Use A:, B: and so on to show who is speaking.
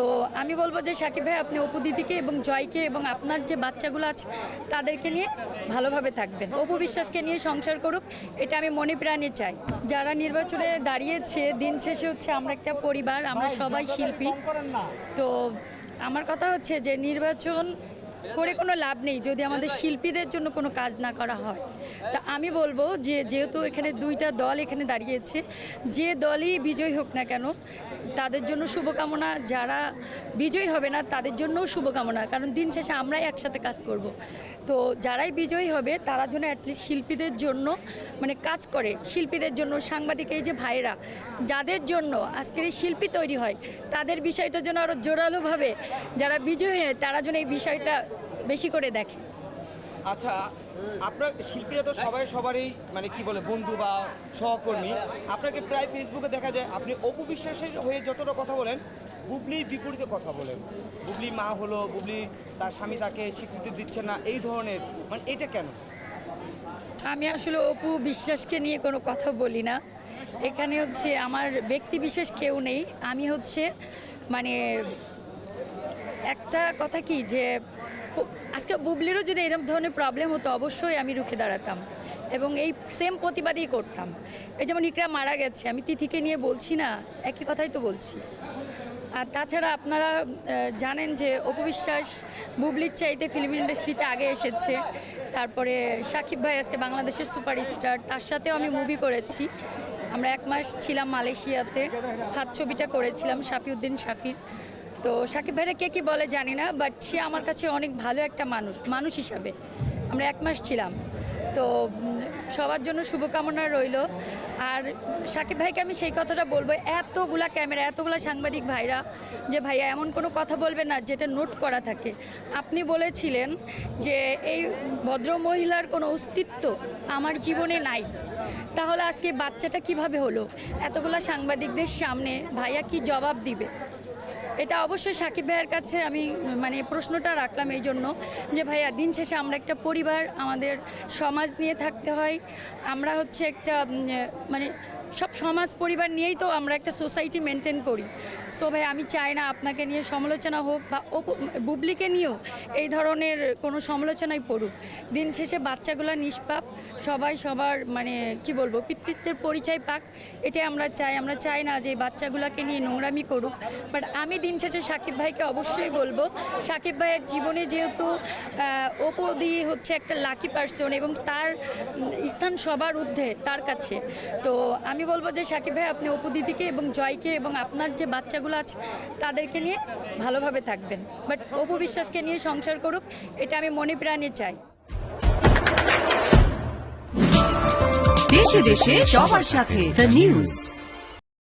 A: তো আমি বলবো যে সাকিব ভাই আপনি অপু দিদিকে এবং জয়কে এবং আপনার যে বাচ্চাগুলো আছে তাদেরকে নিয়ে ভালোভাবে থাকবেন। অপু বিশ্বাসকে নিয়ে সংসার করুক, এটা আমি মনে প্রাণে চাই। যারা নির্বাচনে দাঁড়িয়েছে, দিন শেষে হচ্ছে আমরা একটা পরিবার, আমরা সবাই শিল্পী। তো আমার কথা হচ্ছে যে নির্বাচন করে কোনো লাভ নেই যদি আমাদের শিল্পীদের জন্য কোনো কাজ না করা হয়। তা আমি বলবো যে যেহেতু এখানে দুইটা দল এখানে দাঁড়িয়েছে, যে দলই বিজয়ী হোক না কেন তাদের জন্য শুভকামনা, যারা বিজয়ী হবে না তাদের জন্যও শুভকামনা, কারণ দিন শেষে আমরাই একসাথে কাজ করব। তো যারাই বিজয়ী হবে তারা যেন অ্যাটলিস্ট শিল্পীদের জন্য মানে কাজ করে, শিল্পীদের জন্য, সাংবাদিক এই যে ভাইরা যাদের জন্য আজকের এই শিল্পী তৈরি হয় তাদের বিষয়টা যেন আরও জোরালোভাবে যারা বিজয়ী হয় তারা যেন এই বিষয়টা বেশি করে দেখে।
B: আচ্ছা, আপনার শিল্পীরা তো সবাই সবারই মানে কি বলে বন্ধু বা সহকর্মী। আপনাকে প্রায় ফেসবুকে দেখা যায় আপনি অপু বিশ্বাসের হয়ে যতটা কথা বলেন, বুবলির বিপরীতে কথা বলেন। বুবলি মা হলো, বুবলি তার স্বামী তাকে স্বীকৃতি দিচ্ছে না, এই ধরনের, মানে এটা কেন?
A: আমি আসলে অপু বিশ্বাসকে নিয়ে কোনো কথা বলি না। এখানে হচ্ছে আমার ব্যক্তি বিশেষ কেউ নেই। আমি হচ্ছে মানে একটা কথা কি যে আজকে বুবলিরও যদি এরকম ধরনের প্রবলেম হতো অবশ্যই আমি রুখে দাঁড়াতাম এবং এই সেম প্রতিবাদই করতাম। এই যেমন ইকরা মারা গেছে, আমি তিথিকে নিয়ে বলছি না, একই কথাই তো বলছি। আর তাছাড়া আপনারা জানেন যে অপু বিশ্বাস বুবলির চাইতে ফিল্ম ইন্ডাস্ট্রিতে আগে এসেছে। তারপরে সাকিব ভাই আজকে বাংলাদেশের সুপারস্টার, তার সাথেও আমি মুভি করেছি। আমরা 1 মাস ছিলাম মালয়েশিয়াতে, হাত ছবিটা করেছিলাম শাফিউদ্দিন শাফির। তো সাকিব ভাইরা কে কী বলে জানি না, বাট সে আমার কাছে অনেক ভালো একটা মানুষ হিসাবে। আমরা 1 মাস ছিলাম। তো সবার জন্য শুভকামনা রইল। আর সাকিব ভাইকে আমি সেই কথাটা বলবো, এতগুলা ক্যামেরা, এতগুলা সাংবাদিক ভাইরা যে ভাইয়া এমন কোনো কথা বলবে না যেটা নোট করা থাকে। আপনি বলেছিলেন যে এই ভদ্র মহিলার কোনো অস্তিত্ব আমার জীবনে নাই, তাহলে আজকে বাচ্চাটা কিভাবে হলো? এতগুলা সাংবাদিকদের সামনে ভাইয়া কি জবাব দিবে? এটা অবশ্যই সাকিব ভাইয়ের কাছে আমি মানে প্রশ্নটা রাখলাম এই জন্য যে ভাইয়া দিন শেষে আমরা একটা পরিবার, আমাদের সমাজ নিয়ে থাকতে হয়। আমরা হচ্ছে একটা মানে সব সমাজ পরিবার নিয়েই তো আমরা একটা সোসাইটি মেনটেন করি। সো ভাই আমি চাই না আপনাকে নিয়ে সমালোচনা হোক বা বুবলিকে নিয়েও এই ধরনের কোনো সমালোচনাই পড়ুক। দিন শেষে বাচ্চাগুলো নিষ্পাপ, সবাই সবার মানে কি বলবো পিতৃত্বের পরিচয় পাক, এটাই আমরা চাই। আমরা চাই না যে এই বাচ্চাগুলোকে নিয়ে নোংরামি করুক। বাট আমি দিন শেষে সাকিব ভাইকে অবশ্যই বলবো, সাকিব ভাইয়ের জীবনে যেহেতু অপু দি হচ্ছে একটা লাকি পার্সন এবং তার স্থান সবার ঊর্ধ্বে তার কাছে। তো আমি বলবো যে সাকিব ভাই আপনি অপু দিদিকে এবং জয়কে এবং আপনার যে বাচ্চাগুলো আছে তাদেরকে নিয়ে ভালোভাবে থাকবেন। বাট অপু বিশ্বাসকে নিয়ে সংসার করুক, এটা আমি মনে প্রাণে চাই।
C: দেশে দেশে সবার সাথে দ্য নিউজ।